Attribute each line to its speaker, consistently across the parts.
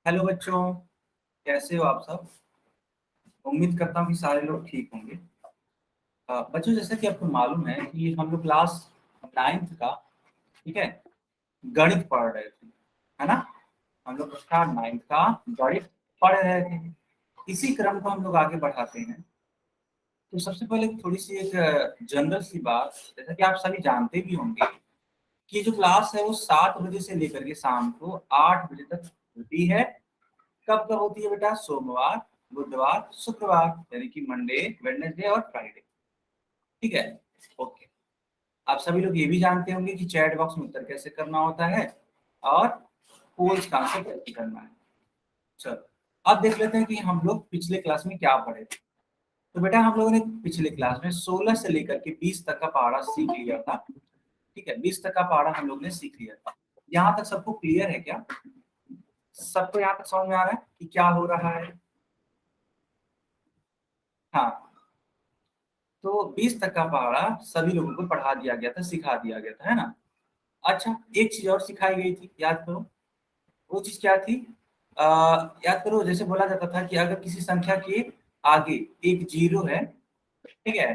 Speaker 1: Hello बच्चों, कैसे हो आप सब। उम्मीद करता हूँ कि सारे लोग ठीक होंगे। बच्चों, जैसा कि आपको मालूम है कि हम लोग क्लास 9th का, ठीक है, गणित पढ़ रहे थे, है ना। हम लोग कक्षा 9th का गणित पढ़ रहे थे। इसी क्रम को हम लोग आगे बढ़ाते हैं। तो सबसे पहले थोड़ी सी एक जनरल सी बात, जैसा कि आप सभी जानते भी होंगे कि जो क्लास है वो 7 बजे से लेकर के शाम को 8 बजे तक होती है। कब कब होती है बेटा? सोमवार, बुधवार, शुक्रवार, यानी कि मंडे, वेडनेसडे और फ्राइडे। ठीक है, ओके। आप सभी लोग ये भी जानते होंगे कि चैट बॉक्स में उत्तर कैसे करना होता है और पोल्स का आंसर कैसे करना है। चलो, अब देख लेते हैं कि हम लोग पिछले क्लास में क्या पढ़े थे। तो बेटा, हम लोगों ने पिछले क्लास में 16 से लेकर के 20 तक का पहाड़ा सीख लिया था। ठीक है, 20 तक का पहाड़ा हम लोग ने सीख लिया था। यहाँ तक सबको क्लियर है क्या? सबको यहाँ तक समझ में आ रहा है कि क्या हो रहा है? हाँ, तो 20 तक का पहाड़ा सभी लोगों को पढ़ा दिया गया था, सिखा दिया गया था, है ना। अच्छा, एक चीज और सिखाई गई थी, याद करो। वो चीज क्या थी? आ, याद करो, जैसे बोला जाता था कि अगर किसी संख्या के आगे एक जीरो है, ठीक है,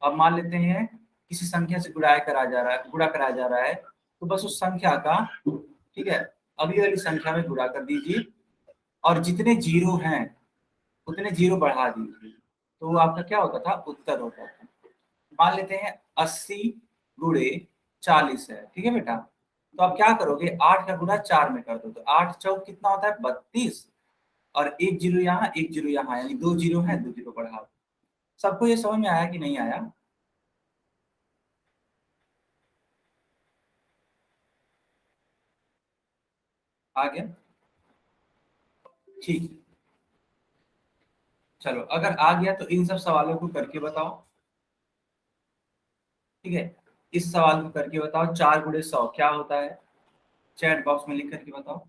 Speaker 1: अब मान लेते हैं किसी संख्या से गुणा कराया जा रहा है, तो बस उस संख्या का, ठीक है, अगली वाली संख्या में गुणा कर दीजिए और जितने जीरो हैं उतने जीरो बढ़ा दीजिए, तो वो आपका क्या होता था? उत्तर होता था। मान लेते हैं 80 गुणे 40 है, ठीक है बेटा। तो आप क्या करोगे? 8 का गुणा 4 में कर दो, तो 8 चौक कितना होता है? 32। और एक जीरो यहाँ, एक जीरो यहाँ, यानी दो जीरो है, दो जीरो बढ़ा दो। सबको ये समझ में आया कि नहीं आया? आ गया? ठीक है। चलो, अगर आ गया तो इन सब सवालों को करके बताओ। ठीक है, इस सवाल को करके बताओ, 4 गुणे 100 क्या होता है? चैट बॉक्स में लिख करके बताओ।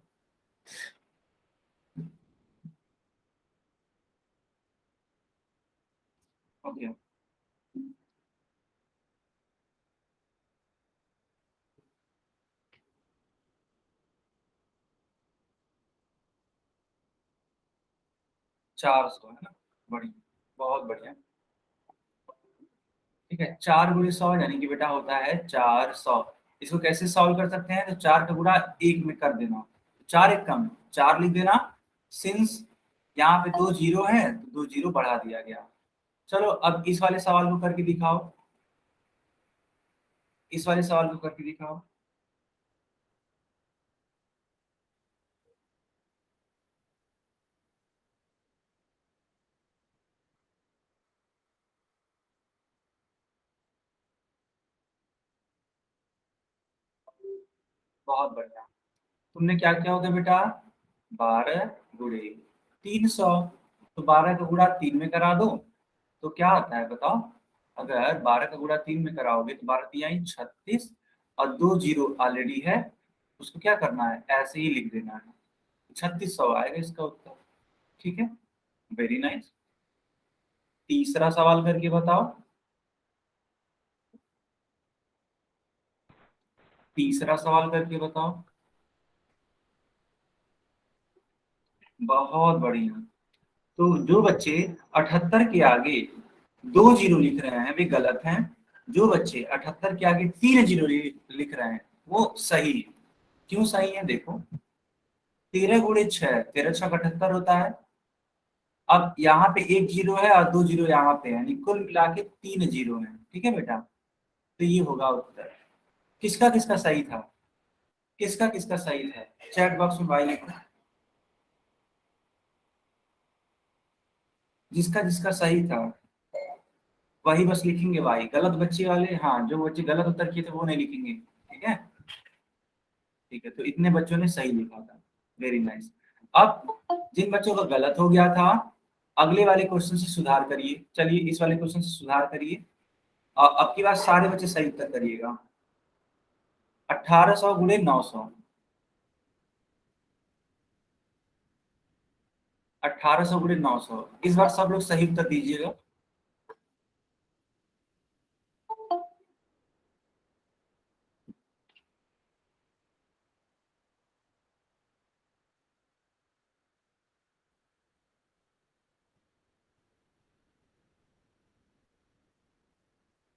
Speaker 1: ओके, 400, है ना। बढ़िया, बहुत बढ़िया। ठीक है, 4 गुणे 100 यानी कि बेटा होता है 400। इसको कैसे सॉल्व कर सकते हैं? तो 4 का गुणा 1 में कर देना, 4 1 कम 4 लिख देना। सिंस यहाँ पे दो जीरो है तो दो जीरो बढ़ा दिया गया। चलो, अब इस वाले सवाल को करके दिखाओ। इस वाले सवाल को करके दिखाओ। बहुत बढ़िया। तुमने क्या किया होगा बेटा? 12 गुणे 300। तो 12 का गुणा 3 में करा दो, तो क्या आता है बताओ? अगर 12 का गुणा 3 में कराओगे तो 12 3 36, और दो जीरो ऑलरेडी है, उसको क्या करना है? ऐसे ही लिख देना है। 3600 आएगा इसका उत्तर। ठीक है, वेरी नाइस। तीसरा सवाल करके बताओ। तीसरा सवाल करके बताओ। बहुत बढ़िया। तो जो बच्चे 78 के आगे दो जीरो लिख रहे हैं वे गलत हैं। जो बच्चे 78 के आगे तीन जीरो लिख रहे हैं वो सही है। क्यों सही है? देखो, 13 गुणे 6, 13 6 78 होता है। अब यहाँ पे एक जीरो है और दो जीरो यहाँ पे है, यानी कुल मिला के तीन जीरो है। ठीक है बेटा, तो ये होगा उत्तर। किसका किसका सही था? किसका किसका सही था? चैट बॉक्स में भाई लिखो। जिसका जिसका सही था वही बस लिखेंगे भाई। गलत बच्चे वाले, हाँ, जो बच्चे गलत उत्तर किए थे वो नहीं लिखेंगे। ठीक है। ठीक है, तो इतने बच्चों ने सही लिखा था। Very nice. अब जिन बच्चों का गलत हो गया था, अगले वाले क्वेश्चन से सुधार करिए। चलिए, इस वाले क्वेश्चन से सुधार करिए और अब की बार सारे बच्चे सही उत्तर करिएगा। 1800 गुणे 900। 1800 गुणे 900, इस बार सब लोग सही उत्तर दीजिएगा।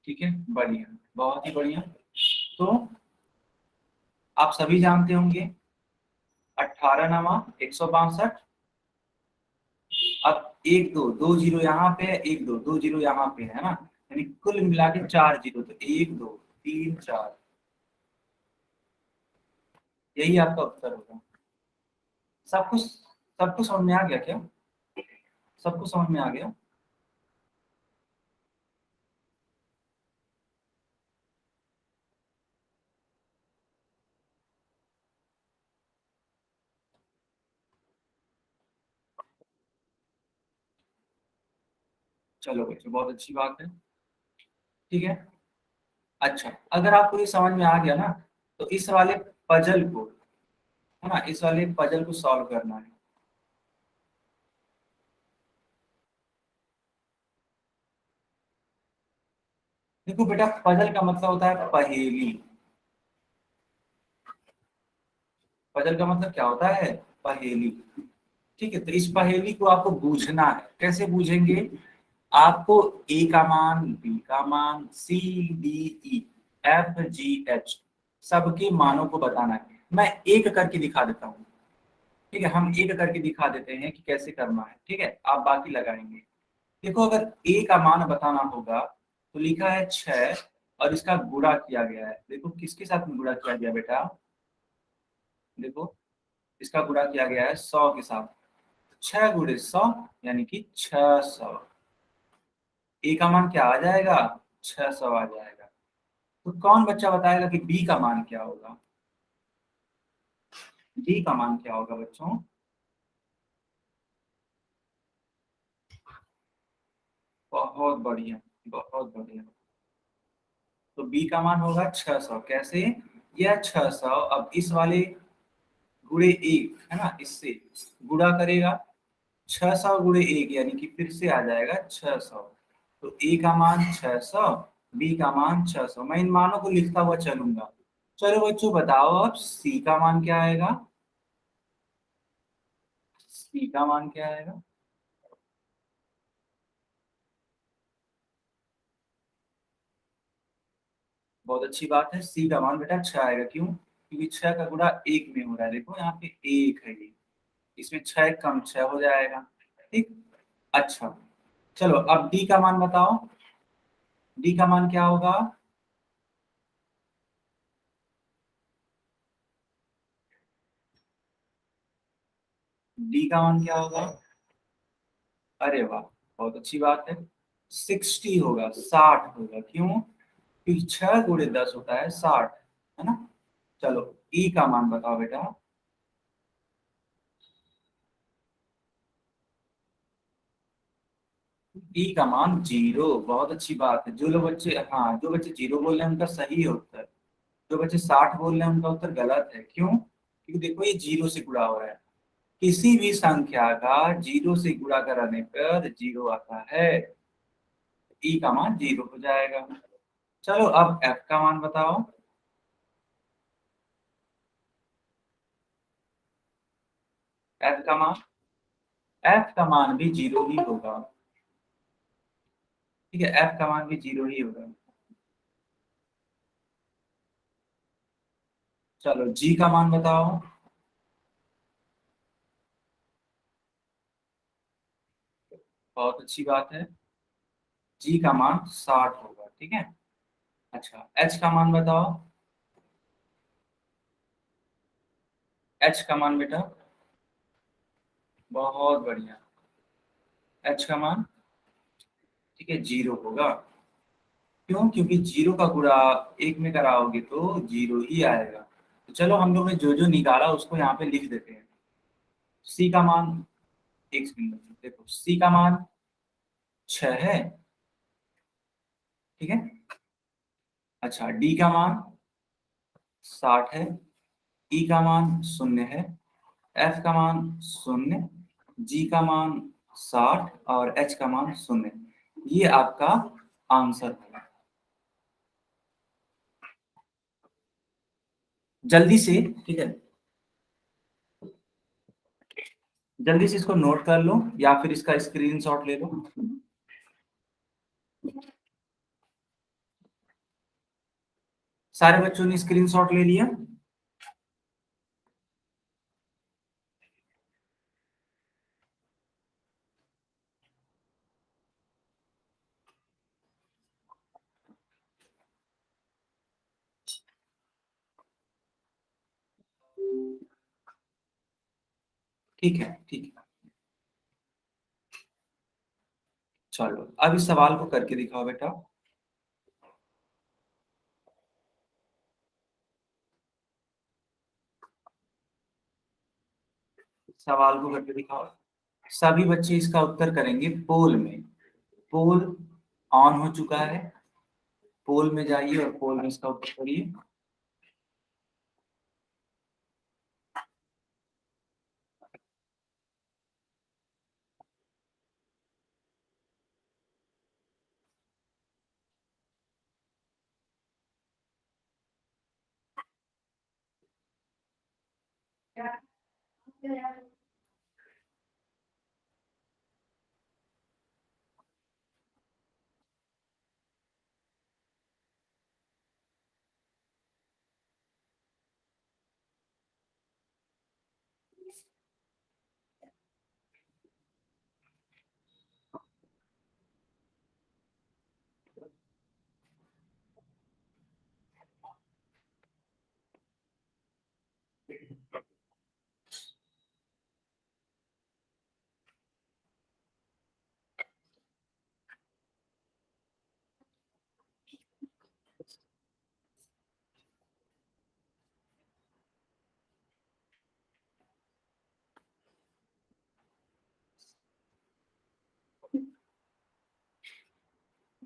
Speaker 1: ठीक है, बढ़िया, बहुत ही बढ़िया। तो आप सभी जानते होंगे 18 नमा 162। अब एक दो, दो जीरो यहाँ पे है, एक दो, दो जीरो यहाँ पे है ना, यानी कुल मिला के 4 जीरो, तो 1 2 3 4, यही आपका उत्तर होगा। सब कुछ समझ में आ गया क्या? सब कुछ समझ में आ गया? चलो बच्चों, बहुत अच्छी बात है। ठीक है। अच्छा, अगर आपको ये समझ में आ गया ना, तो इस वाले पजल को, है ना, इस वाले पजल को सॉल्व करना है। देखो बेटा, पजल का मतलब होता है पहेली। पजल का मतलब क्या होता है? पहेली। ठीक है, तो इस पहेली को आपको बूझना है। कैसे बूझेंगे? आपको ए का मान, बी का मान, सी, डी, ई, एफ, जी, एच, सबके मानों को बताना है। मैं एक करके दिखा देता हूँ। ठीक है, हम एक करके दिखा देते हैं कि कैसे करना है। ठीक है, आप बाकी लगाएंगे। देखो, अगर ए का मान बताना होगा तो लिखा है 6 और इसका गुणा किया गया है। देखो किसके साथ में गुणा किया गया बेटा? देखो, इसका गुणा किया गया है 100 के साथ। 6 × 100 यानी कि 600। ए का मान क्या आ जाएगा? 600 आ जाएगा। तो कौन बच्चा बताएगा कि बी का मान क्या होगा? डी का मान क्या होगा बच्चों? बहुत बढ़िया, बहुत बढ़िया। तो बी का मान होगा 600। कैसे? यह 600 अब इस वाले गुणे एक है ना, इससे गुणा करेगा। 600 × 1 यानी कि फिर से आ जाएगा 600। तो ए का मान 600, बी का मान 600। मैं इन मानों को लिखता हुआ चलूंगा। चलो बच्चों, बताओ अब सी का मान क्या आएगा? सी का मान क्या आएगा? बहुत अच्छी बात है, सी का मान बेटा 6 आएगा। क्यों? क्योंकि 6 का गुणा एक में हो रहा है। देखो यहाँ पे एक है ये, इसमें 6 कम 6 हो जाएगा। ठीक। अच्छा, चलो अब डी का मान बताओ। डी का मान क्या होगा? डी का मान क्या होगा? अरे वाह, बहुत अच्छी बात है। 60 होगा, 60 होगा। क्यों? क्योंकि 6 × 10 होता है 60, है ना। चलो, ई का मान बताओ बेटा। ई का मान 0। बहुत अच्छी बात है। जो लोग बच्चे, हाँ, जो बच्चे 0 बोल रहे हैं उनका सही है उत्तर। जो बच्चे 60 बोल रहे हैं उनका उत्तर गलत है। क्यों? क्योंकि देखो ये 0 से गुणा हो रहा है। किसी भी संख्या का 0 से गुणा कराने पर 0 आता है। ई का मान 0 हो जाएगा। चलो अब एफ का मान बताओ। एफ का मान, एफ का मान भी 0 ही होगा। ठीक है, एफ का मान भी 0 ही होगा। चलो जी का मान बताओ। बहुत अच्छी बात है। जी का मान 60 होगा। ठीक है। अच्छा, एच का मान बताओ। एच का मान बेटा। बहुत बढ़िया। एच का मान, ठीक है, 0 होगा। क्यों? क्योंकि 0 का गुणा एक में कराओगे तो 0 ही आएगा। तो चलो हम लोग ने जो जो निकाला उसको यहाँ पे लिख देते हैं। सी का मान, एक सेकंड देखो, सी का मान 6 है। ठीक है। अच्छा, डी का मान 60 है। ई का मान 0 है। एफ का मान 0। जी का मान 60 और एच का मान 0। ये आपका आंसर है। जल्दी से, ठीक है, जल्दी से इसको नोट कर लो या फिर इसका स्क्रीनशॉट ले लो। सारे बच्चों ने स्क्रीनशॉट ले लिया? ठीक है, ठीक है। चलो अब इस सवाल को करके दिखाओ बेटा। सवाल को करके दिखाओ। सभी बच्चे इसका उत्तर करेंगे पोल में। पोल ऑन हो चुका है। पोल में जाइए और पोल में इसका उत्तर करिए।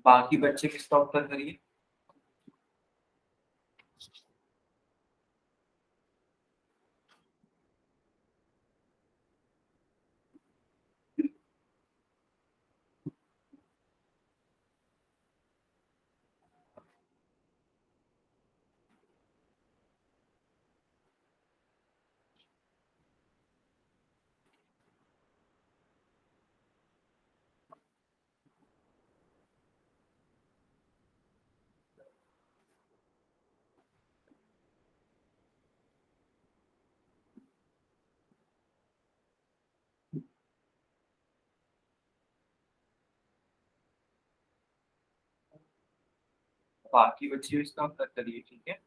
Speaker 1: बाकी बच्चे किसका उत्तर करिए। बाकी बच्चे इसका उत्तर करिए, ठीक है।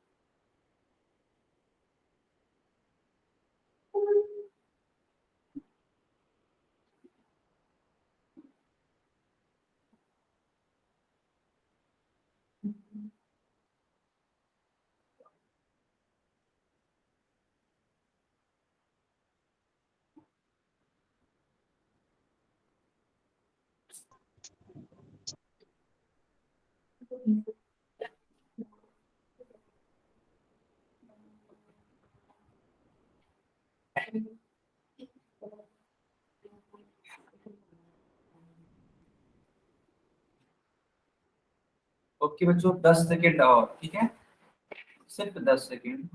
Speaker 1: ओके बच्चों, 10 सेकेंड और, ठीक है। सिर्फ 10 सेकेंड।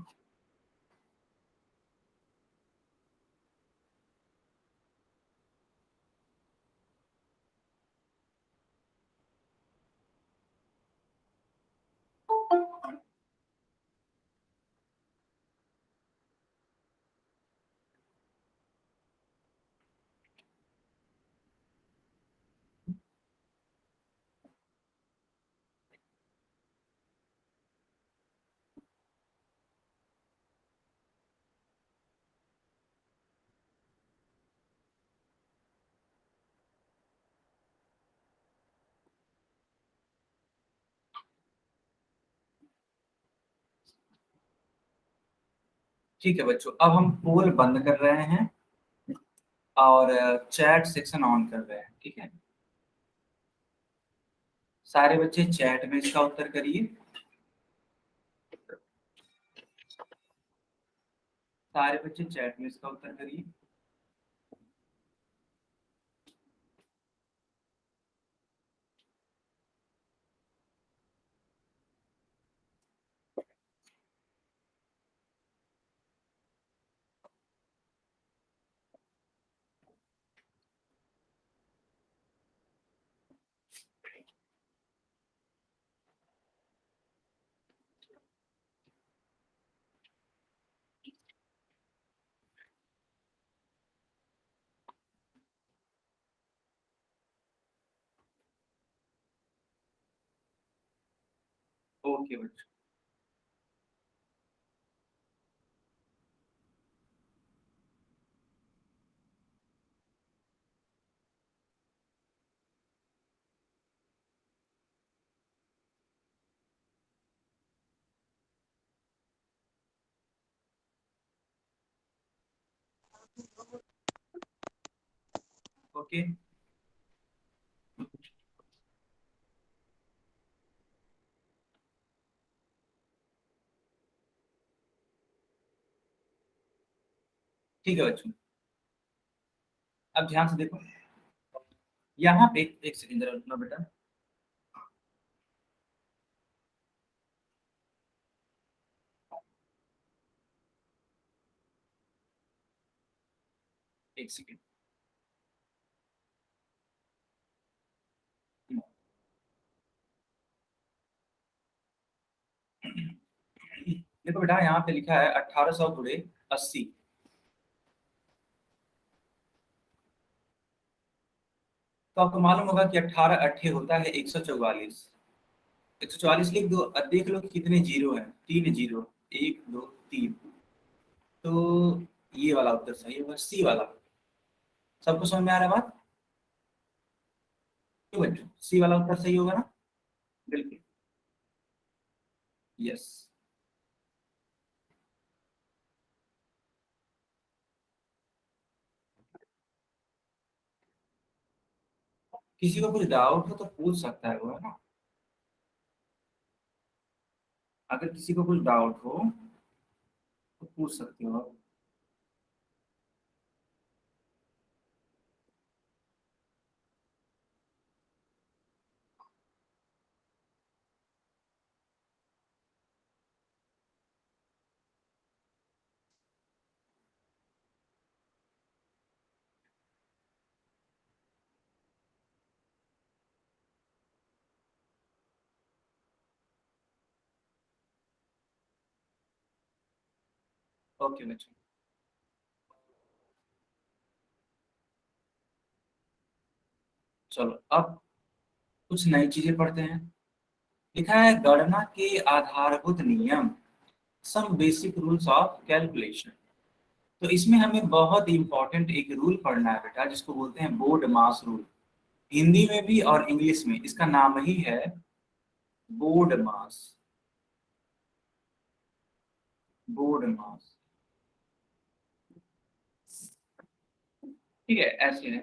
Speaker 1: ठीक है बच्चों, अब हम पोल बंद कर रहे हैं और चैट सेक्शन ऑन कर रहे हैं, ठीक है। सारे बच्चे चैट में इसका उत्तर करिए। सारे बच्चे चैट में इसका उत्तर करिए। ओके बच्चों, ओके ठीक है बच्चों। अब ध्यान से देखो, यहाँ पे एक सेकंड जरा रुकना बेटा। एक सेकंड। देखो बेटा, यहाँ पे लिखा है 1800 गुणे 80। तो आपको मालूम होगा कि 18 अट्ठे होता है 144। 144 लिख दो, अब देख लो कि कितने जीरो हैं। 3 जीरो, 1 2 3। तो ये वाला उत्तर सही होगा, सी वाला। सबको समझ में आ रहा है बात? क्यों बच्चों, सी वाला उत्तर सही होगा ना? बिल्कुल। यस। किसी को कुछ डाउट हो तो पूछ सकता है वो, है ना? अगर किसी को कुछ डाउट हो तो पूछ सकते हो आप। ओके बच्चों, चलो अब कुछ नई चीजें पढ़ते हैं। लिखा है गणना के आधारभूत नियम, some basic rules of calculation. तो इसमें हमें बहुत इंपॉर्टेंट एक रूल पढ़ना है बेटा, जिसको बोलते हैं बोर्ड मास रूल। हिंदी में भी और इंग्लिश में इसका नाम ही है बोर्ड मास। बोर्ड मास, ठीक है, ऐसे है।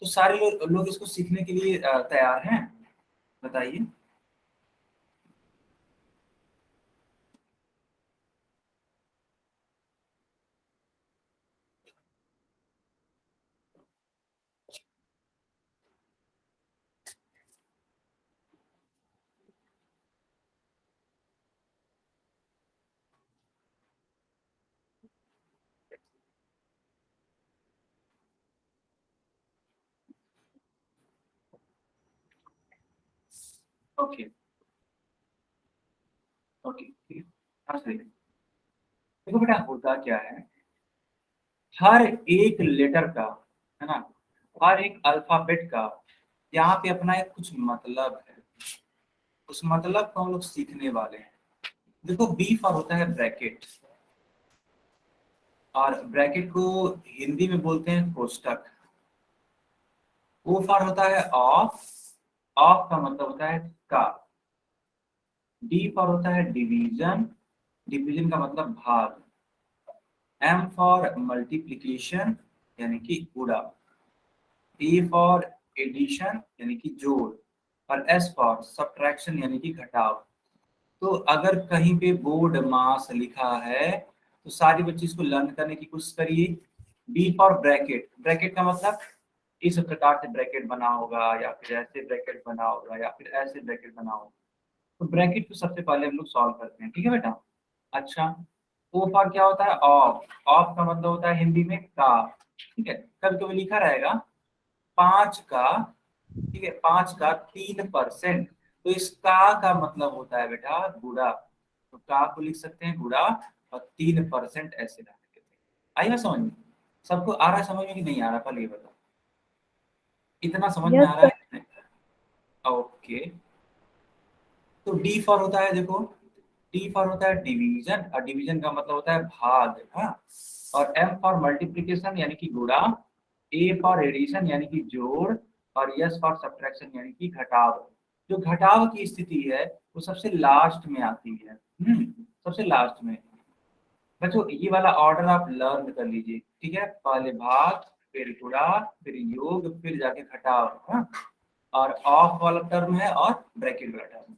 Speaker 1: तो सारे लोग इसको सीखने के लिए तैयार हैं? बताइए। ओके ओके, ठीक है। हाँ सही है। देखो बेटा, होता क्या है, हर एक लेटर का, है ना, हर एक अल्फाबेट का यहाँ पे अपना एक कुछ मतलब है। उस मतलब को हम लोग सीखने वाले हैं। देखो, बी फॉर होता है ब्रैकेट, और ब्रैकेट को हिंदी में बोलते हैं कोष्टक। ओ फॉर होता है ऑफ, ऑफ का मतलब होता है का। डी फॉर होता है डिवीजन, डिवीजन का मतलब भाग। एम फॉर मल्टीप्लिकेशन, यानी कि गुणा। ए फॉर एडिशन, यानी कि जोड़। और एस फॉर सब्ट्रैक्शन, यानी कि घटाव। तो अगर कहीं पे बोर्ड मास लिखा है तो सारी बच्चे इसको लर्न करने की कोशिश करिए। बी फॉर ब्रैकेट, ब्रैकेट का मतलब इस प्रकार से ब्रैकेट बना होगा, या फिर ऐसे ब्रैकेट बना होगा, या फिर ऐसे ब्रैकेट बना होगा। तो ब्रैकेट को सबसे पहले हम लोग सॉल्व करते हैं, ठीक है बेटा? अच्छा, ओ फॉर क्या होता है? ऑफ, ऑफ का मतलब होता है हिंदी में का। ठीक है, कभी कभी लिखा रहेगा 5 का, ठीक है, 5 का 3%। तो इस का मतलब होता है बेटा गुणा। तो का को लिख सकते हैं गुणा, और 3% ऐसे रख देते हैं। आई ना समझ में? सबको आ रहा है समझ में कि नहीं आ रहा, पहले ये बताओ। इतना समझ में
Speaker 2: यस
Speaker 1: आ रहा
Speaker 2: सर।
Speaker 1: है कि नहीं? ओके। तो डी फॉर होता है, देखो डी फॉर होता है डिवीजन, और डिवीजन का मतलब होता है भाग, हाँ। और एम फॉर मल्टीप्लिकेशन यानी कि गुणा, ए फॉर एडिशन यानी कि जोड़, और यस फॉर सब्ट्रैक्शन यानी कि घटाव। जो घटाव की स्थिति है वो सबसे लास्ट में आती है, सबसे लास्ट में। बच्चों ये वाला ऑर्डर आप लर्न कर लीजिए, ठीक है। पहले भाग, फिर गुणा, फिर योग, फिर जाके घटाव, हाँ। और ऑफ वाला टर्म है और ब्रैकेट वाला टर्म।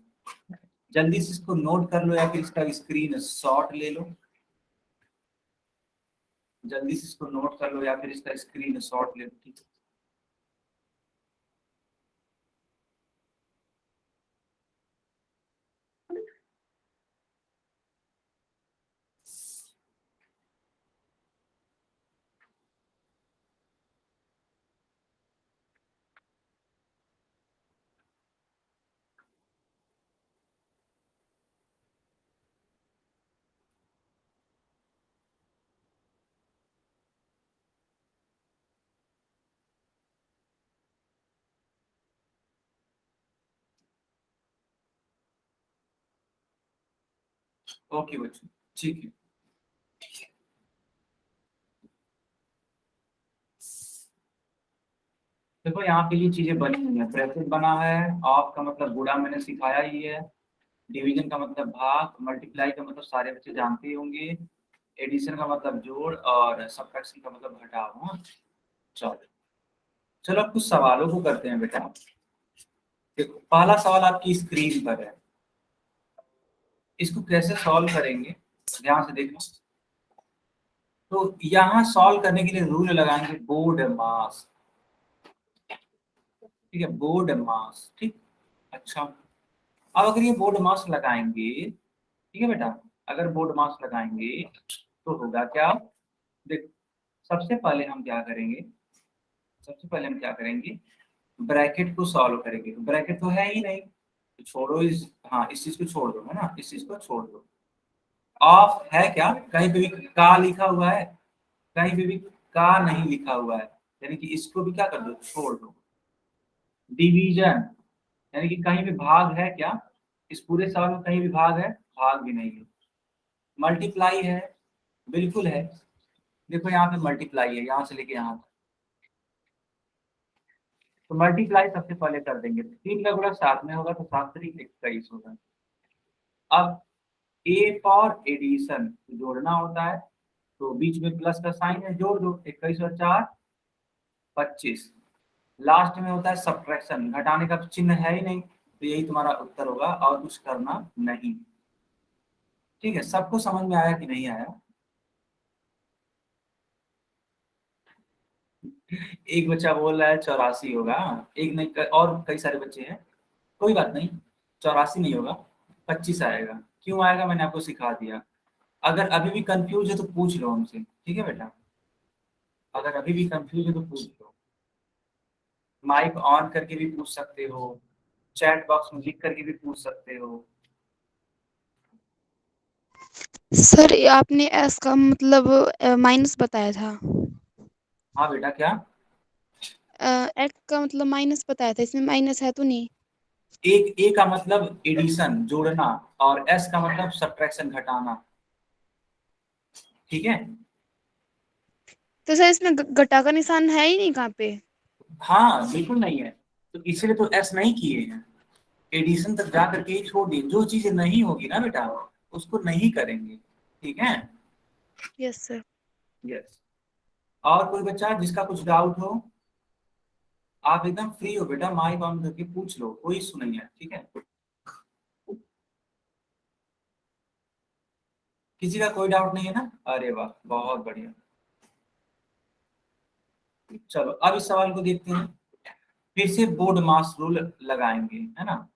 Speaker 1: जल्दी से इसको नोट कर लो या फिर इसका स्क्रीन शॉट ले लो। जल्दी से इसको नोट कर लो या फिर इसका स्क्रीन शॉट ले लो, ठीक है। ओके बच्चों, ठीक है। देखो यहाँ पे ये चीजें बनी हुई है, ब्रैकेट बना है, ऑफ का मतलब गुणा मैंने सिखाया ही है, डिवीजन का मतलब भाग, मल्टीप्लाई का मतलब सारे बच्चे जानते ही होंगे, एडिशन का मतलब जोड़, और सब्ट्रैक्शन का मतलब घटाव, हाँ। चलो चलो अब कुछ सवालों को करते हैं बेटा। देखो पहला सवाल आपकी स्क्रीन पर है, इसको कैसे सॉल्व करेंगे ध्यान से देखना। तो यहाँ सॉल्व करने के लिए रूल लगाएंगे बोर्ड मास, ठीक है, बोर्ड मास, ठीक। अच्छा, अब अगर ये बोर्ड मास लगाएंगे, ठीक है बेटा, अगर बोर्ड मास लगाएंगे तो होगा क्या। देख, सबसे पहले हम क्या करेंगे, सबसे पहले हम क्या करेंगे, ब्रैकेट को सॉल्व करेंगे। तो ब्रैकेट तो है ही नहीं, तो छोड़ो इस, हाँ इस चीज को छोड़ दो, है ना, इस चीज को छोड़ दो। ऑफ है क्या, कहीं पे भी का लिखा हुआ है, कहीं पे भी का नहीं लिखा हुआ है, यानी कि इसको भी क्या कर दो, छोड़ दो। डिवीजन यानी कि कहीं भी भाग है क्या, इस पूरे सवाल में कहीं भी भाग है, भाग भी नहीं है। मल्टीप्लाई है, बिल्कुल है। देखो यहाँ पे मल्टीप्लाई है, यहाँ से लेके यहाँ तक। तो मल्टीप्लाई सबसे पहले कर देंगे, 3 का गुणा 7 में होगा तो 7×3 = 21 होगा। अब ए फॉर एडिशन जोड़ना होता है, तो बीच में प्लस का साइन है, जोड़ दो, 21 और 4 = 25। लास्ट में होता है सब्ट्रैक्शन, घटाने का चिन्ह है ही नहीं, तो यही तुम्हारा उत्तर होगा और कुछ करना नहीं। ठीक है, सबको समझ में आया कि नहीं आया। एक बच्चा बोल रहा है 84 होगा, एक नहीं और कई सारे बच्चे हैं, कोई बात नहीं, 84 नहीं होगा, 25 आएगा। क्यों आएगा मैंने आपको सिखा दिया। अगर अभी भी कंफ्यूज है तो पूछ लो हमसे, ठीक है बेटा, अगर अभी भी कंफ्यूज है तो पूछ लो। माइक ऑन करके भी पूछ सकते हो, चैट बॉक्स में लिख करके भी पूछ सकते हो।
Speaker 2: सर आपने एस का मतलब माइनस बताया था।
Speaker 1: हाँ बेटा क्या,
Speaker 2: एक्स का मतलब माइनस बताया था, इसमें माइनस है तो नहीं।
Speaker 1: एक ए का मतलब एडिशन जोड़ना, और एस का मतलब सब्ट्रैक्शन घटाना, ठीक है।
Speaker 2: तो सर इसमें घटा का निशान है ही नहीं कहाँ पे।
Speaker 1: हाँ बिल्कुल नहीं है, तो इसलिए तो एस नहीं किए हैं, एडिशन तक जा करके ही छोड़ दिए। जो चीजें नहीं होगी ना बेटा उसको नहीं करेंगे, ठीक है।
Speaker 2: Yes sir.
Speaker 1: यस, और कोई बच्चा जिसका कुछ डाउट हो, आप एकदम फ्री हो बेटा, माइक ऑन करके पूछ लो, कोई इशू नहीं है, ठीक है। किसी का कोई डाउट नहीं है ना, अरे वाह बहुत बढ़िया। चलो अब इस सवाल को देखते हैं, फिर से बोर्ड मास रूल लगाएंगे, है ना।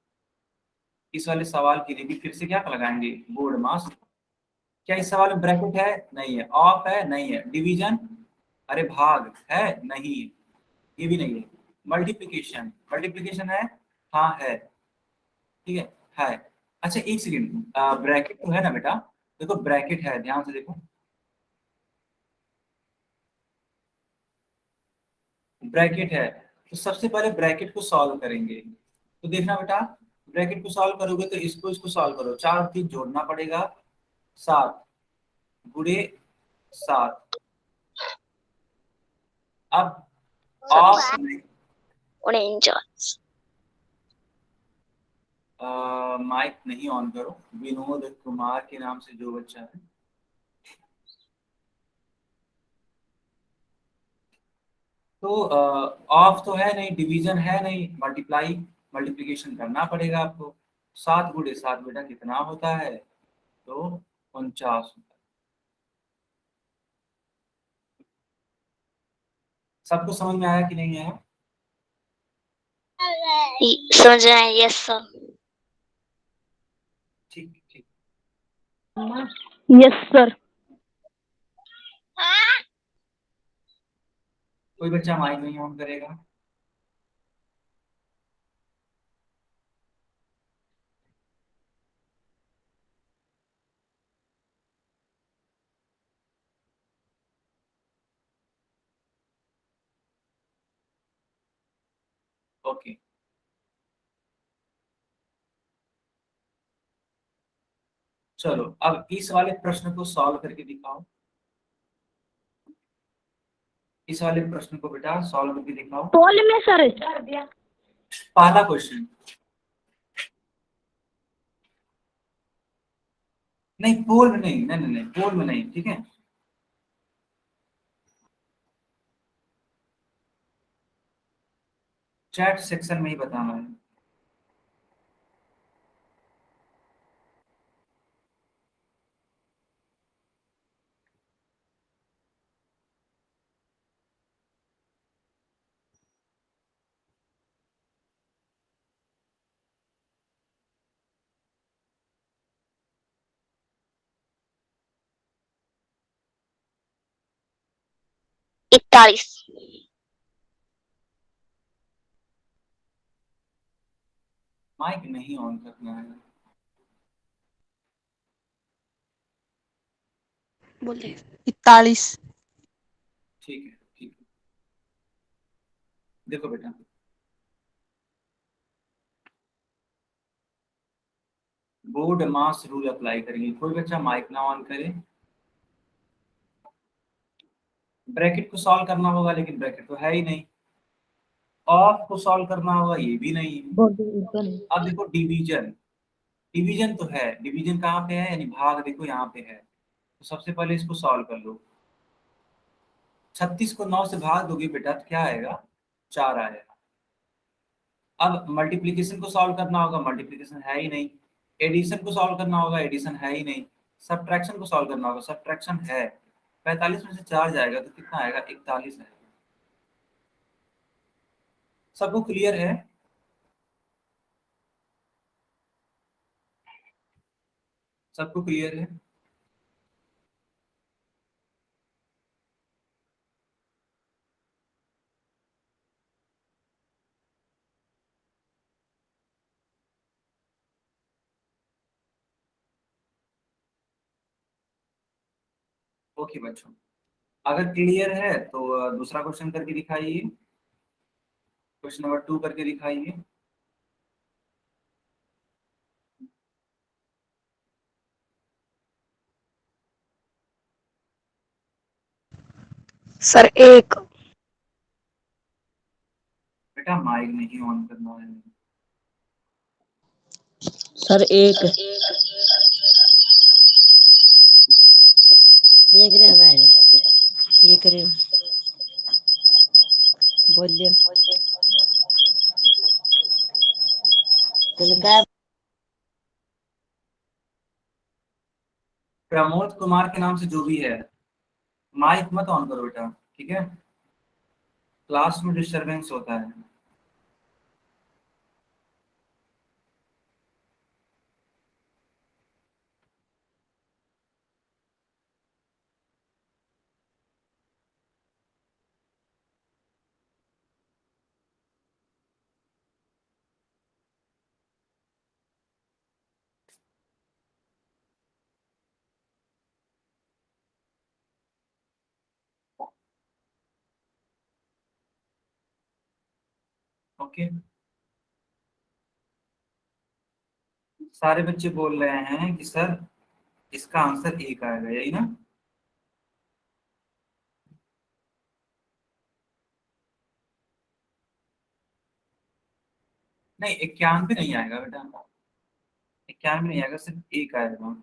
Speaker 1: इस वाले सवाल के लिए भी फिर से क्या लगाएंगे, बोर्ड मास। क्या इस सवाल में ब्रैकेट है, नहीं है, ऑफ है, नहीं है, डिवीजन, अरे भाग है, नहीं है, ये भी नहीं है, मल्टीप्लिकेशन, मल्टीप्लिकेशन है, हाँ है, ठीक है। अच्छा एक सेकेंड, ब्रैकेट तो है ना बेटा, देखो ब्रैकेट है, ध्यान से देखो, ब्रैकेट है, तो सबसे पहले ब्रैकेट को सॉल्व करेंगे। तो देखना बेटा, ब्रैकेट को सॉल्व करोगे तो इसको इसको सॉल्व करो, 4 और 3 जोड़ना पड़ेगा, 7 गुणे 7। अब ऑफ माइक नहीं ऑन करो, विनोद कुमार के नाम से जो बच्चा है। तो ऑफ तो है नहीं, डिवीजन है नहीं, मल्टीप्लिकेशन करना पड़ेगा आपको। 7 गुणे 7 बेटा कितना होता है? तो 49 होता है। सबको समझ में आया कि नहीं आया?
Speaker 3: समझ आया, यस सर।
Speaker 1: ठीक ठीक।
Speaker 3: Yes sir.
Speaker 1: कोई बच्चा माइक नहीं ऑन करेगा? ओके, चलो अब इस वाले प्रश्न को सॉल्व करके दिखाओ। इस वाले प्रश्न को बेटा सॉल्व करके दिखाओ।
Speaker 3: पोल में सर।
Speaker 1: पहला क्वेश्चन, नहीं पोल में नहीं, नहीं नहीं नहीं पोल में नहीं, ठीक है। चैट सेक्शन में ही बताना है।
Speaker 3: इकतालीस।
Speaker 1: माइक नहीं ऑन करना है।
Speaker 2: बोले 41।
Speaker 1: ठीक है ठीक है। देखो बेटा, बोर्ड मास रूल अप्लाई करेंगे। कोई बच्चा माइक ना ऑन करे। ब्रैकेट को सॉल्व करना होगा, लेकिन ब्रैकेट तो है ही नहीं। ऑफ को सॉल्व करना होगा, ये भी नहीं है। अब देखो डिवीजन, डिवीजन तो है, डिवीजन कहाँ पे है, यानी भाग देखो यहाँ पे है। तो सबसे पहले इसको सॉल्व कर लो। 36 को 9 से भाग दोगे बेटा तो क्या आएगा? 4 आएगा। अब मल्टीप्लिकेशन को सॉल्व करना होगा, मल्टीप्लिकेशन है ही नहीं। एडिशन को सॉल्व करना होगा, एडिशन है ही नहीं। सब्ट्रैक्शन को सॉल्व करना होगा, सब्ट्रैक्शन है। 45 में से 4 जाएगा तो कितना आएगा? 41 आएगा। सबको क्लियर है? सबको क्लियर है? ओके बच्चों, अगर क्लियर है तो दूसरा क्वेश्चन करके दिखाइए। क्वेश्चन नंबर 2 करके दिखाइए।
Speaker 2: सर 1।
Speaker 1: बेटा माइक नहीं ऑन करना है।
Speaker 3: सर 1। ये करे भाई, ये करे बोलिए तो।
Speaker 1: प्रमोद कुमार के नाम से जो भी है, माइक मत ऑन करो बेटा, ठीक है? क्लास में डिस्टरबेंस होता है। ओके, सारे बच्चे बोल रहे हैं कि सर इसका आंसर एक आएगा, यही ना? नहीं, 91 नहीं आएगा बेटा, 91 नहीं आएगा, सिर्फ एक आएगा।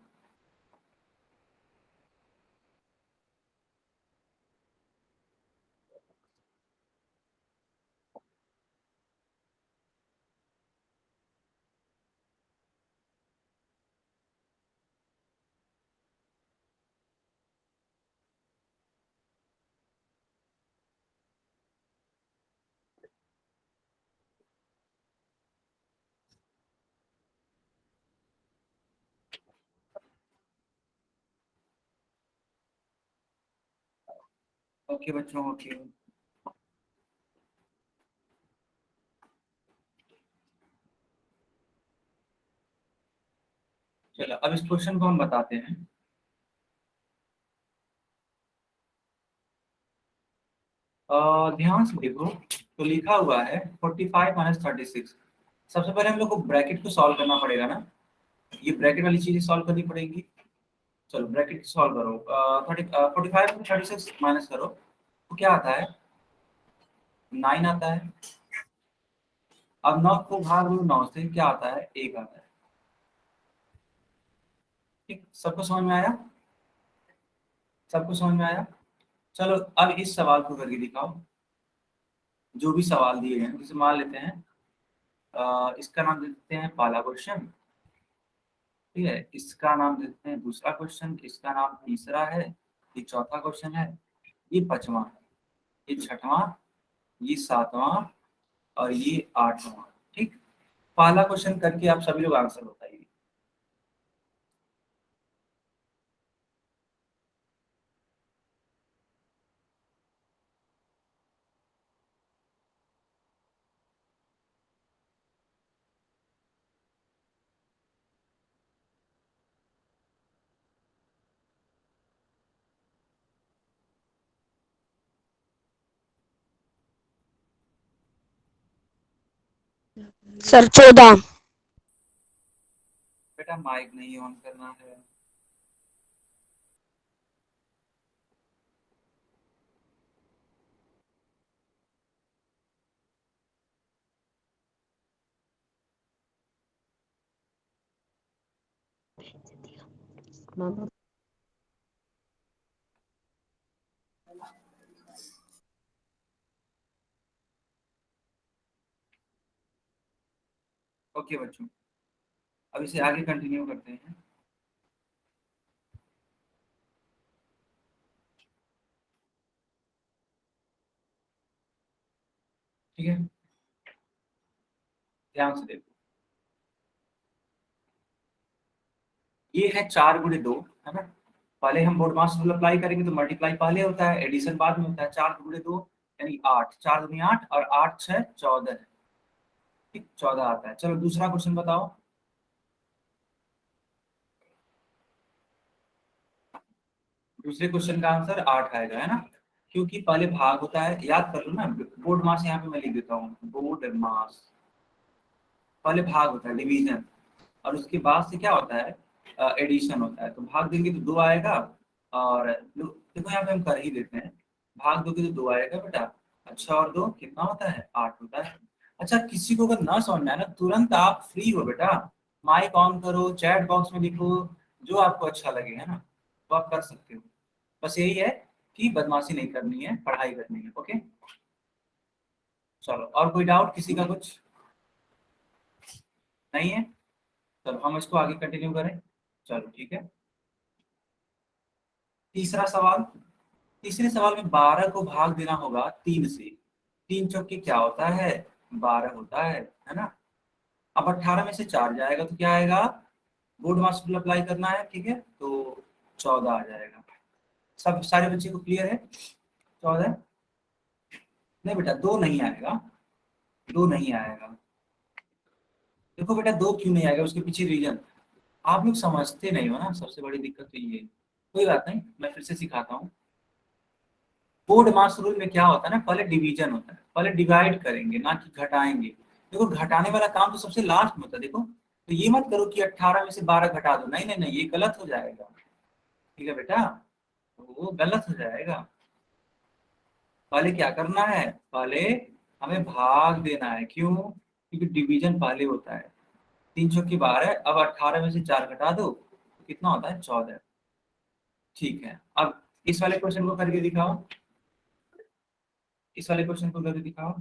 Speaker 1: ओके बच्चों, ओके। चलो अब इस क्वेश्चन को हम बताते हैं। ध्यान से देखो, तो लिखा हुआ है 45 माइनस 36। सबसे पहले हम लोग को ब्रैकेट को सॉल्व करना पड़ेगा ना, ये ब्रैकेट वाली चीजें सॉल्व करनी पड़ेगी। चलो ब्रैकेट सॉल्व करो, 45 में 36 माइनस करो तो क्या आता है, 9 आता है। अब 9 को भाग दो 9 से, क्या आता है, 1 आता है। ठीक, सबको समझ में आया? सबको समझ में आया? चलो अब इस सवाल को करके दिखाओ, जो भी सवाल दिए हैं। जैसे मान लेते हैं इसका नाम देते हैं पहला क्वेश्चन, ठीक है, इसका नाम देते हैं दूसरा क्वेश्चन, इसका नाम तीसरा है, ये चौथा क्वेश्चन है, ये पांचवा है, ये छठवां, ये सातवां और ये आठवां। ठीक, पहला क्वेश्चन करके आप सभी लोग आंसर बताइए।
Speaker 2: सर 14।
Speaker 1: बेटा माइक नहीं ऑन करना है।
Speaker 3: मामा
Speaker 1: ओके बच्चों, अब इसे आगे कंटिन्यू करते हैं। ठीक है, ध्यान से देखो, ये है 4 गुणे 2, है ना? पहले हम बोर्ड मास रूल अप्लाई करेंगे तो मल्टीप्लाई पहले होता है, एडिशन बाद में होता है। 4 गुणे 2 यानी 8, 4 दूनी 8 और 8 6 14 है। ठीक, 14 आता है। चलो दूसरा क्वेश्चन बताओ। दूसरे क्वेश्चन का आंसर 8 आएगा, है ना? क्योंकि पहले भाग होता है, याद कर लो ना, बोर्ड मास यहाँ पे मैं लिख देता हूँ, बोर्ड मास पहले भाग होता है, डिवीजन, और उसके बाद से क्या होता है, एडिशन होता है। तो भाग देंगे तो 2 आएगा, और देखो यहाँ पे हम कर ही देते हैं, भाग दोगे तो 2 आएगा बेटा। अच्छा, और 2 कितना होता है, 8 होता है। अच्छा, किसी को अगर ना समझ में आए ना, तुरंत आप फ्री हो बेटा, माइक ऑन करो, चैट बॉक्स में लिखो, जो आपको अच्छा लगे, है ना, तो आप कर सकते हो। बस यही है कि बदमाशी नहीं करनी है, पढ़ाई करनी है। ओके, चलो और कोई डाउट किसी का कुछ नहीं है? चलो हम इसको आगे कंटिन्यू करें। चलो ठीक है, तीसरा सवाल। तीसरे सवाल में 12 को भाग देना होगा 3 से। 3 चौके क्या होता है, 12 होता है ना? अब 18 में से 4 जाएगा तो क्या आएगा, बोर्ड मास रूल अप्लाई करना है, ठीक है, तो 14 आ जाएगा। सब सारे बच्चे को क्लियर है? 14 नहीं बेटा, 2 नहीं आएगा, 2 नहीं आएगा। देखो बेटा 2 क्यों नहीं आएगा, उसके पीछे रीजन आप लोग समझते नहीं हो ना, सबसे बड़ी दिक्कत तो ये है। कोई बात नहीं, मैं फिर से सिखाता हूँ। बोर्ड मास रूल में क्या होता है ना, पहले डिवीजन होता है, पहले डिवाइड करेंगे ना कि घटाएंगे। देखो घटाने वाला काम तो सबसे लास्ट में होता है। देखो तो ये मत करो कि 18 में से 12 घटा दो, नहीं नहीं नहीं, ये गलत हो जाएगा। ठीक है बेटा, तो वो गलत हो जाएगा। पहले क्या करना है, पहले हमें भाग देना है। क्यों? क्योंकि डिवीजन पहले होता है। 3 चौकी 12, अब 18 में से 4 घटा दो तो कितना होता है, 14। ठीक है, अब इस वाले क्वेश्चन को करके दिखाओ, इस वाले क्वेश्चन को करके दिखाओ।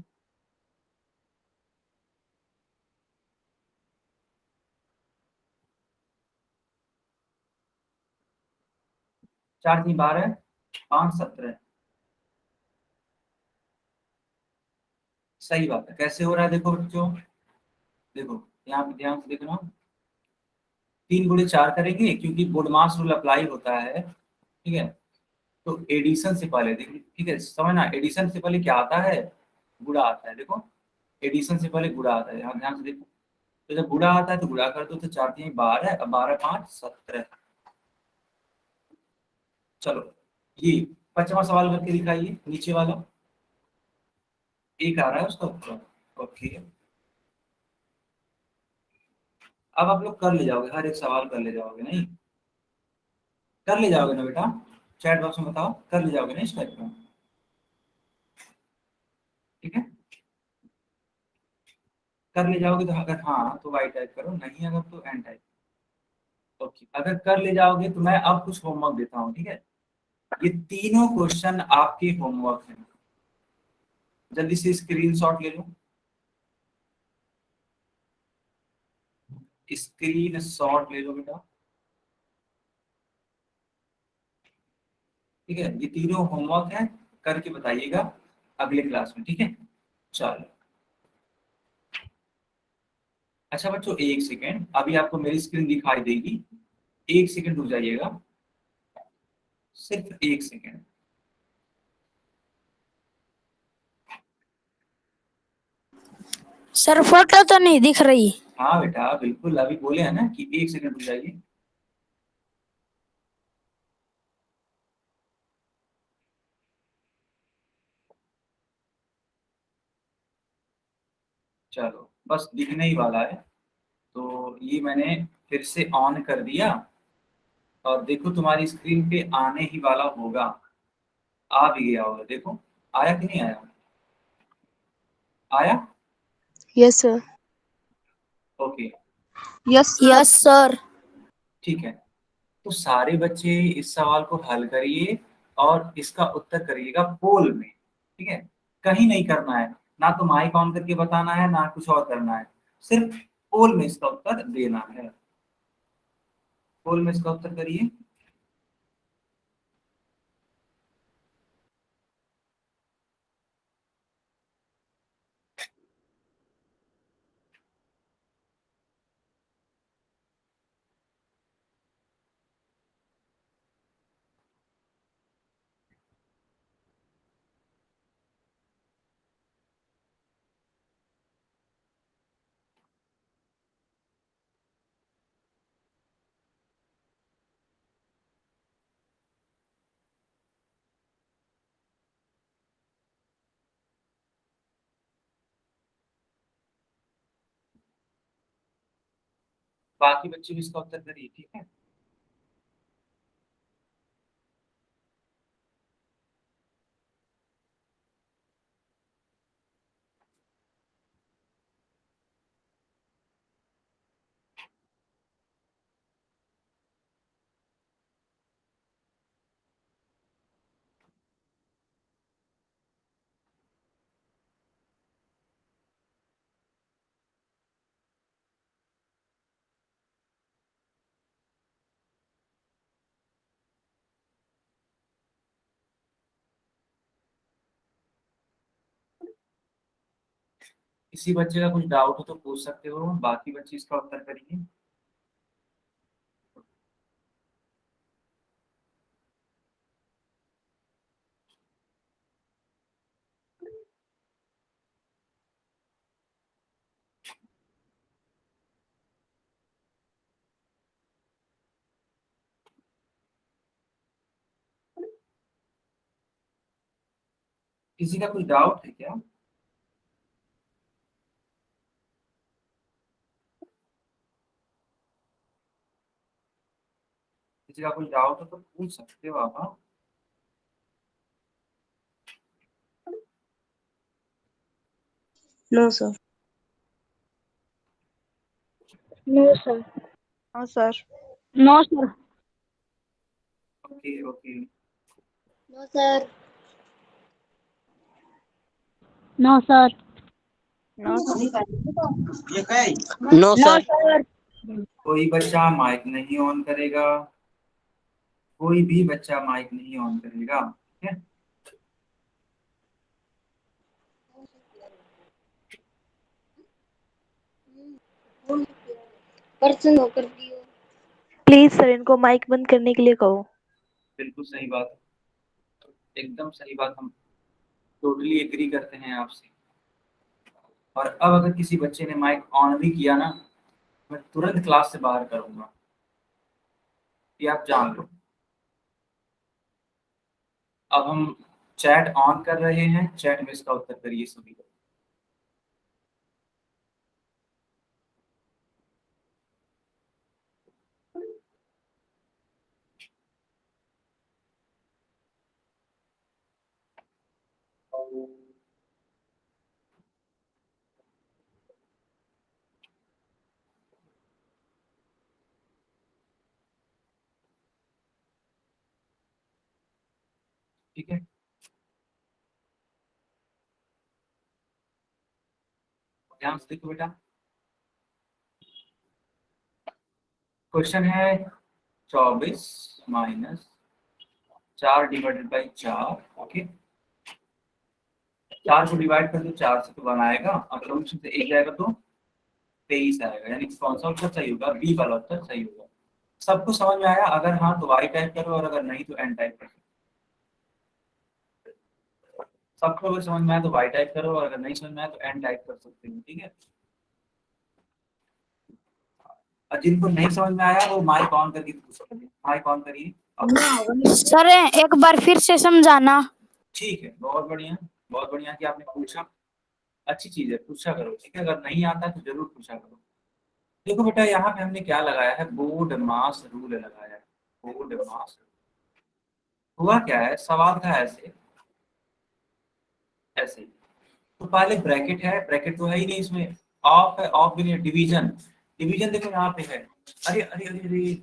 Speaker 1: 4×3 12, 5×17। सही बात है। कैसे हो रहा है देखो बच्चों, देखो यहाँ पे ध्यान से देखना। 3×4 करेंगे क्योंकि बोडमास रूल अप्लाई होता है। ठीक है, तो एडिशन से पहले देखिए, ठीक है समझना, एडिशन से पहले क्या आता है, गुणा आता है। देखो, एडिशन से पहले गुणा आता है, यहाँ ध्यान से देखो। तो जब गुणा आता है तो गुणा कर दो, तो 4×3 12, अब 12×5 17। चलो, ये 5वां सवाल करके दिखाइए, नीचे वाला। एक आ रहा है उसका उत्तर। ओके, अब आप लोग कर ले जाओगे, हर एक सवाल कर ले जाओगे, नहीं कर ले जाओगे ना बेटा? चैट बॉक्स में बताओ, कर ले जाओगे ना इस टाइप का? ठीक है, कर ले जाओगे तो अगर हाँ तो वाई टाइप करो, नहीं अगर तो एन टाइप। ओके, अगर कर ले जाओगे तो मैं अब कुछ होमवर्क देता हूँ। ठीक है, ये तीनों क्वेश्चन आपके होमवर्क हैं। जल्दी से स्क्रीनशॉट ले लो, स्क्रीन शॉट ले लो बेटा। ठीक है, ये तीनों होमवर्क है, करके बताइएगा अगले क्लास में। ठीक है, चलो। अच्छा बच्चों, एक सेकेंड, अभी आपको मेरी स्क्रीन दिखाई देगी, एक सेकेंड रुक जाइएगा, सिर्फ एक सेकेंड।
Speaker 4: सर फोटो तो नहीं दिख रही।
Speaker 1: हाँ बेटा बिल्कुल, अभी बोले हैं ना कि एक सेकेंड रुक जाइए। चलो, बस दिखने ही वाला है। तो ये मैंने फिर से ऑन कर दिया, और देखो तुम्हारी स्क्रीन पे आने ही वाला होगा, आ भी गया होगा। देखो, आया कि नहीं आया? आया?
Speaker 2: Yes sir.
Speaker 1: Okay,
Speaker 2: yes
Speaker 4: yes sir.
Speaker 1: ठीक है। तो सारे बच्चे इस सवाल को हल करिए और इसका उत्तर करिएगा पोल में। ठीक है, कहीं नहीं करना है, ना तो माइक ऑन करके बताना है, ना कुछ और करना है, सिर्फ पोल में इसका उत्तर देना है। पोल में इसका उत्तर करिए। बाकी बच्चे भी इसका उत्तर करिए। ठीक है, किसी बच्चे का कुछ डाउट हो तो पूछ सकते हो, बाकी बच्चे इसका उत्तर करिए। किसी का कुछ डाउट है क्या? किसी का कोई डाउट हो तो पूछ सकते हो आप। हाँ,
Speaker 3: नो सर।
Speaker 4: No sir.
Speaker 2: हाँ sir.
Speaker 4: No sir.
Speaker 1: Okay okay.
Speaker 4: No sir. No sir.
Speaker 2: No sir.
Speaker 3: No
Speaker 4: no
Speaker 3: sir.
Speaker 4: Sir.
Speaker 1: कोई बच्चा माइक नहीं ऑन करेगा, कोई भी बच्चा माइक नहीं ऑन करेगा, ठीक है।
Speaker 4: पर्सन होकर दियो।
Speaker 5: प्लीज सर इनको माइक बंद करने के लिए कहो।
Speaker 1: बिल्कुल सही बात, एकदम सही बात, हम टोटली एग्री करते हैं आपसे। और अब अगर किसी बच्चे ने माइक ऑन भी किया ना, मैं तुरंत क्लास से बाहर करूंगा, ये आप जान लो। अब हम चैट ऑन कर रहे हैं, चैट में इसका उत्तर करिए सभी लोग। ठीक है, ध्यान से देखो बेटा। क्वेश्चन है 24 माइनस 4 डिवाइडेड बाई 4। ओके, 4 को डिवाइड कर दो 4 से तो 1 आएगा, और दोनों से 1 जाएगा तो 23 आएगा, यानी कि कौन सा उत्तर सही होगा? बी वाला उत्तर सही होगा। सबको समझ में आया? अगर हाँ तो वाई टाइप करो, और अगर नहीं तो एन टाइप करो। सबको अगर समझ में आया तो वाई टाइप करो, और अगर नहीं समझ में आया तो एन टाइप कर सकते हो, ठीक है। और जिनको नहीं समझ में आया वो माइक ऑन करके पूछ सकते हैं। माइक ऑन करिए अब।
Speaker 4: सर एक बार फिर से समझाना।
Speaker 1: ठीक है, बहुत बढ़िया, बहुत बढ़िया कि आपने पूछा। अच्छी चीज है, पूछा करो, ठीक है। अगर नहीं आता तो जरूर पूछा करो। देखो बेटा, यहाँ पे हमने क्या लगाया है? बोर्ड मास रूल लगाया है, बोर्ड मास। हुआ क्या है, सवाल था ऐसे ऐसे, तो पहले ब्रैकेट है, ब्रैकेट तो है ही नहीं इसमें, ऑफ है, ऑफ भी नहीं, डिवीजन, डिवीजन देखो यहाँ पे है। अरे अरे अरे अरे,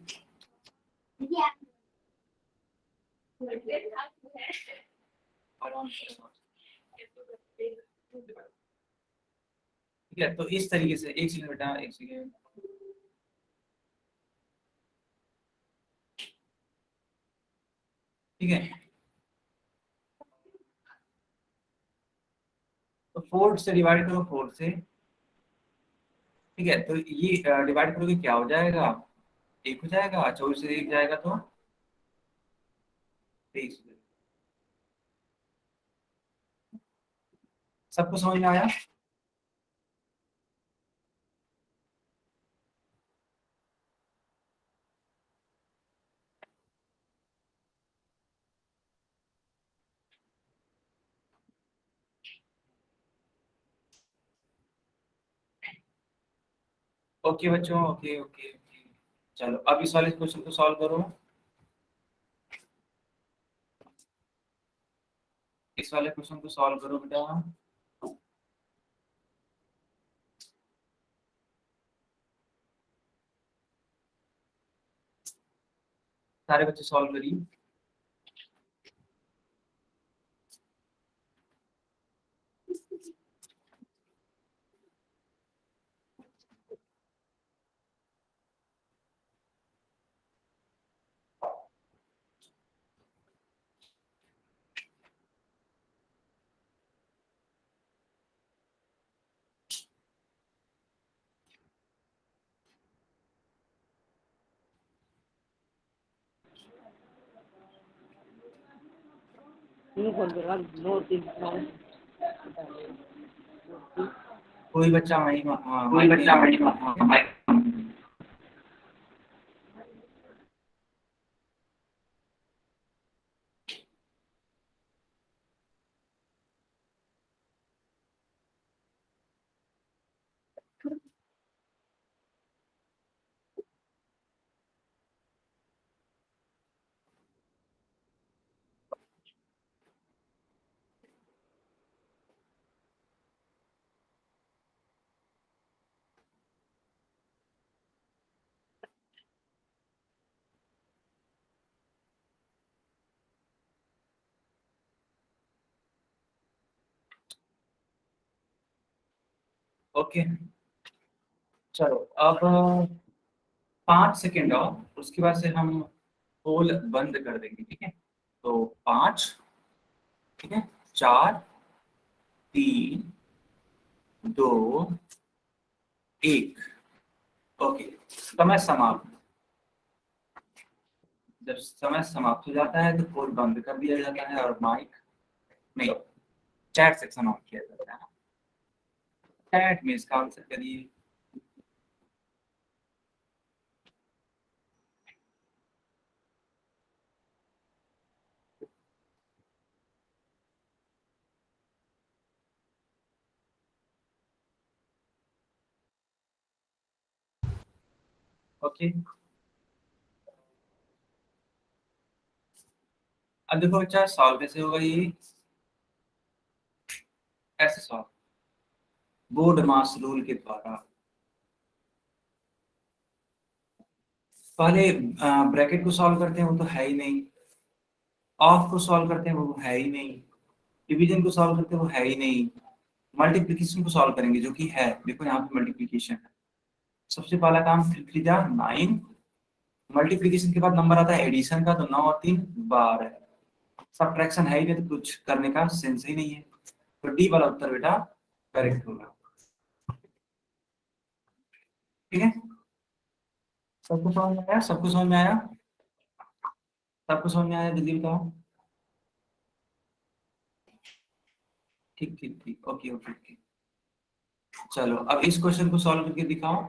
Speaker 1: आराम से, ठीक है। तो इस तरीके से, एक सेकंड बेटा, एक सेकंड। ठीक है, तो 4 से डिवाइड करो, 4 से, ठीक है। तो ये डिवाइड करोगे क्या हो जाएगा? 1 हो जाएगा, 24 से 1 जाएगा तो 23। सबको समझ में आया? ओके बच्चों, ओके ओके ओके। चलो अब इस वाले क्वेश्चन को सॉल्व करो। इस वाले क्वेश्चन को सॉल्व करो बेटा। सारे बच्चे सॉल्व करिए। कोई बच्चा वही, हाँ कोई बच्चा वही, ओके, चलो अब 5 सेकेंड और उसके बाद से हम पोल बंद कर देंगे, ठीक है। तो 5, ठीक है, 4, 3, 2, 1। ओके, समय समाप्त। जब समय समाप्त हो जाता है तो पोल बंद कर दिया जाता है और माइक नहीं, चैट सेक्शन ऑन किया जाता है। चैट में इसका आंसर करिए। ओके, अब देखो बच्चा सॉल्व कैसे होगा ये, ऐसे सॉल्व, बोर्ड मास रूल के द्वारा। पहले ब्रैकेट को सॉल्व करते हैं, वो तो है ही नहीं। ऑफ को सॉल्व करते हैं, वो है ही नहीं। डिवीजन को सॉल्व करते हैं, वो है ही नहीं। मल्टीप्लिकेशन को सॉल्व करेंगे, जो कि है, देखो यहाँ पे मल्टीप्लिकेशन है। सबसे पहला काम 3 जा 9, मल्टीप्लिकेशन के बाद नंबर आता है एडिशन का, तो 9 और 3 12। सब्ट्रैक्शन है ही नहीं, तो कुछ करने का सेंस ही नहीं है। तो डी वाला उत्तर बेटा करेक्ट होगा, ठीक है। सबको समझ में आया? सबको समझ में आया? सबको समझ में आया? जल्दी बताओ। ठीक ठीक ठीक, ओके ओके ओके। चलो अब इस क्वेश्चन को सॉल्व करके दिखाओ।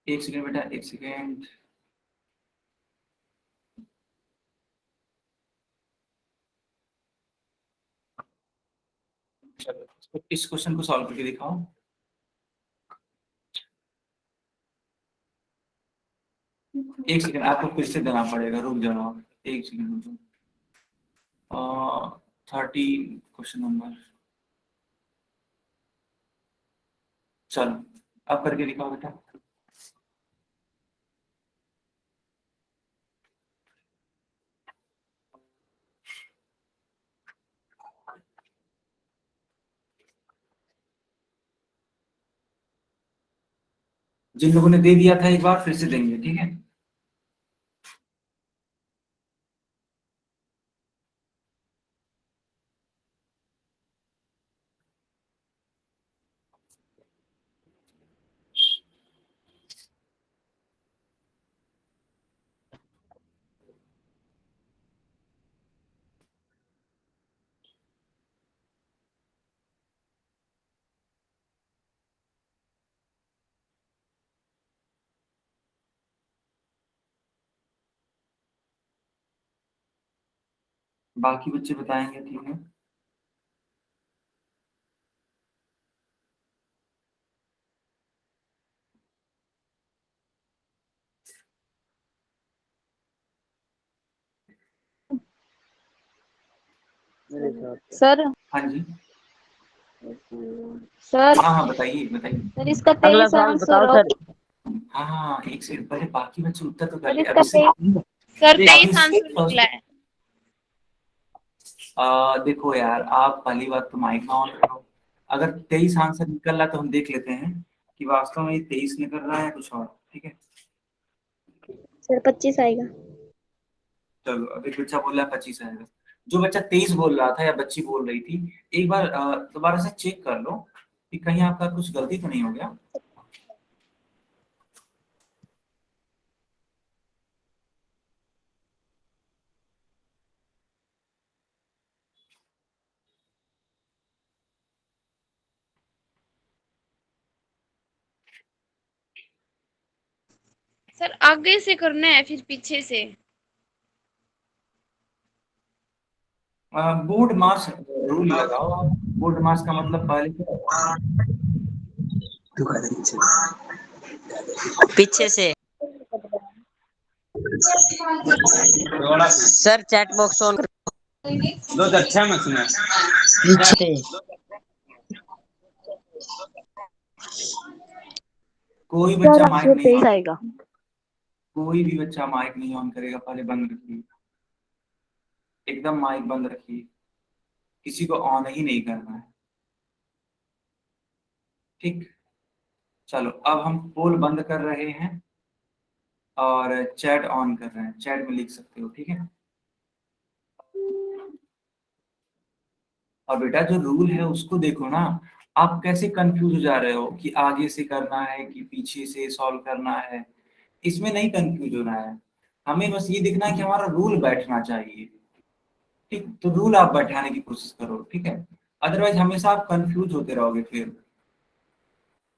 Speaker 1: एक सेकेंड बेटा, एक सेकेंड। चलो इस क्वेश्चन को सॉल्व करके दिखाओ। एक सेकेंड, आपको फिर से देना पड़ेगा, रुक जाओ आप, एक सेकेंड रुक जाओ। 30 क्वेश्चन नंबर, चलो अब करके दिखाओ बेटा। जिन लोगों ने दे दिया था एक बार फिर से देंगे, ठीक है। बाकी बच्चे बताएंगे, ठीक है।
Speaker 4: सर
Speaker 1: हाँ जी,
Speaker 4: सर
Speaker 1: हाँ हाँ बताइए बताइए।
Speaker 4: सर इसका
Speaker 3: अगला
Speaker 4: 23
Speaker 3: सवाल
Speaker 4: आंसर
Speaker 3: बताओ
Speaker 4: हो।
Speaker 3: सर।
Speaker 1: हाँ हाँ, एक सेकंड, पहले बाकी बच्चे उत्तर तो कर
Speaker 4: सर
Speaker 1: ले।
Speaker 4: इसका सर 23 आंसर निकला है।
Speaker 1: देखो यार, आप पहली बात तो माइक ऑन करो। अगर 23 आंसर निकल रहा है तो हम देख लेते हैं कि वास्तव में ये 23 निकल रहा है कुछ और, ठीक है।
Speaker 4: सर 25 आएगा।
Speaker 1: चलो अब एक बच्चा बोल रहा है 25 आएगा। जो बच्चा 23 बोल रहा था या बच्ची बोल रही थी, एक बार दोबारा से चेक कर लो कि कहीं आपका कुछ गलती तो नहीं हो गया।
Speaker 2: सर आगे से करना है फिर पीछे से।
Speaker 1: बोर्ड मास रूल लगाओ आप। बोर्ड मास का मतलब पहले
Speaker 3: पीछे से सर, चैट बॉक्स ऑन दो, अच्छा मत सुना पीछे।
Speaker 1: कोई बच्चा माइक नहीं
Speaker 5: 23
Speaker 1: ऑन,
Speaker 5: आएगा।
Speaker 1: कोई भी बच्चा माइक नहीं ऑन करेगा, पहले बंद रखिए। एकदम माइक बंद रखिए, किसी को ऑन ही नहीं करना है, ठीक। चलो अब हम पोल बंद कर रहे हैं और चैट ऑन कर रहे हैं, चैट में लिख सकते हो, ठीक है। और बेटा जो रूल है उसको देखो ना, आप कैसे कंफ्यूज हो जा रहे हो कि आगे से करना है कि पीछे से सॉल्व करना है। इसमें नहीं कंफ्यूज होना है, हमें बस ये देखना है कि हमारा रूल बैठना चाहिए, ठीक। तो रूल आप बैठाने की कोशिश करो, ठीक है। अदरवाइज हमेशा आप कंफ्यूज होते रहोगे फिर।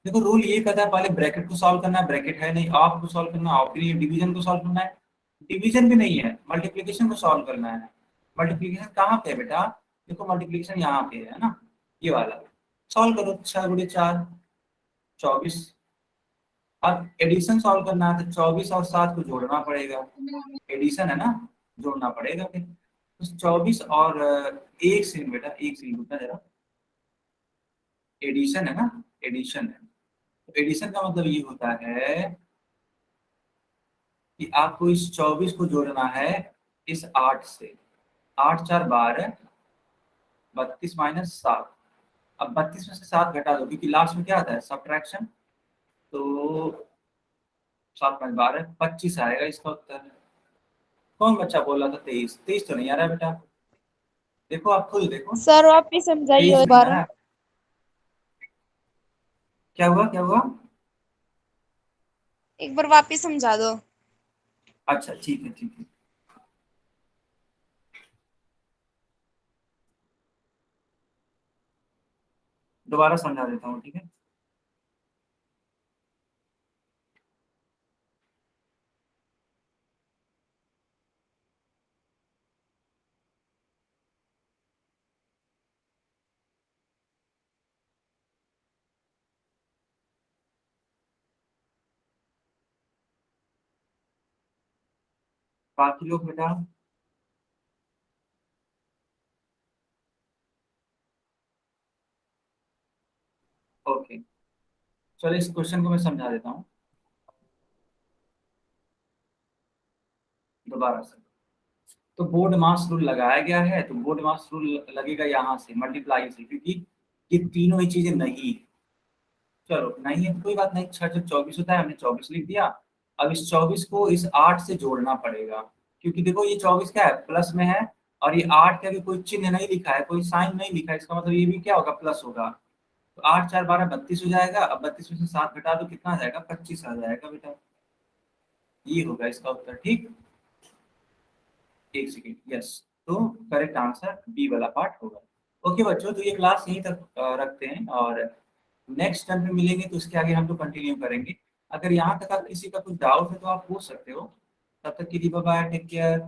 Speaker 1: देखो रूल ये कहता है पहले ब्रैकेट को सॉल्व करना है, ब्रैकेट है नहीं, ऑफ को सॉल्व करना है, ऑफ भी नहीं, डिवीजन को सॉल्व करना है, डिवीजन भी नहीं है, मल्टीप्लिकेशन को सॉल्व करना है। मल्टीप्लिकेशन कहाँ पे है बेटा, देखो मल्टीप्लिकेशन यहाँ पे है ना, ये वाला। सॉल्व करो, 6 गुणे 4 24। अब एडिशन सॉल्व करना है तो 24 और 7 को जोड़ना पड़ेगा, एडिशन है ना, जोड़ना पड़ेगा फिर। तो 24 और एक सेकंड बेटा, एक सेकंड रुकना जरा, एडिशन है ना, एडिशन है। तो एडिशन का मतलब ये होता है कि आपको इस 24 को जोड़ना है इस 8 से, 8 4 12, 32 माइनस 7। अब 32 में से 7 घटा दो क्योंकि लास्ट में क्या आता है, सब्ट्रैक्शन। तो 7 5 12, 25 आएगा इसका उत्तर। कौन बच्चा बोल रहा था 23? 23 तो नहीं आ रहा बेटा, देखो आप खुद देखो,
Speaker 4: सर आप भी समझाइए
Speaker 1: 23
Speaker 4: एक
Speaker 1: नहीं आ
Speaker 4: बार।
Speaker 1: रहा। क्या हुआ, क्या हुआ?
Speaker 4: एक बार वापिस समझा दो।
Speaker 1: अच्छा ठीक है, ठीक है। दोबारा समझा देता हूँ, ठीक है। बाकी लोग बेटा, ओके चलो इस क्वेश्चन को मैं समझा देता हूँ दोबारा से। तो बोर्ड मास रूल लगाया गया है, तो बोर्ड मास रूल लगेगा यहाँ से मल्टीप्लाई से, क्योंकि ये तीनों ही चीजें नहीं है। चलो नहीं है तो कोई बात नहीं, 6 जब 24 होता है हमने 24 लिख दिया। अब इस 24 को इस 8 से जोड़ना पड़ेगा, क्योंकि देखो ये 24 क्या है, प्लस में है, और ये 8 का भी कोई चिन्ह नहीं लिखा है, कोई साइन नहीं लिखा है, इसका मतलब ये भी क्या होगा, प्लस होगा। तो 8 4 12 32 हो जाएगा। अब 32 में से 7 घटा दो, कितना आ जाएगा, 25 आ जाएगा बेटा। ये होगा इसका उत्तर, ठीक। एक सेकेंड, यस। तो करेक्ट आंसर बी वाला पार्ट होगा। ओके बच्चों, तो ये क्लास यहीं तक रखते हैं, और नेक्स्ट टाइम पे मिलेंगे तो इसके आगे हम लोग कंटिन्यू करेंगे। अगर यहाँ तक आप किसी का कुछ डाउट है तो आप पूछ सकते हो। तब तक के लिए बाय बाय, टेक केयर।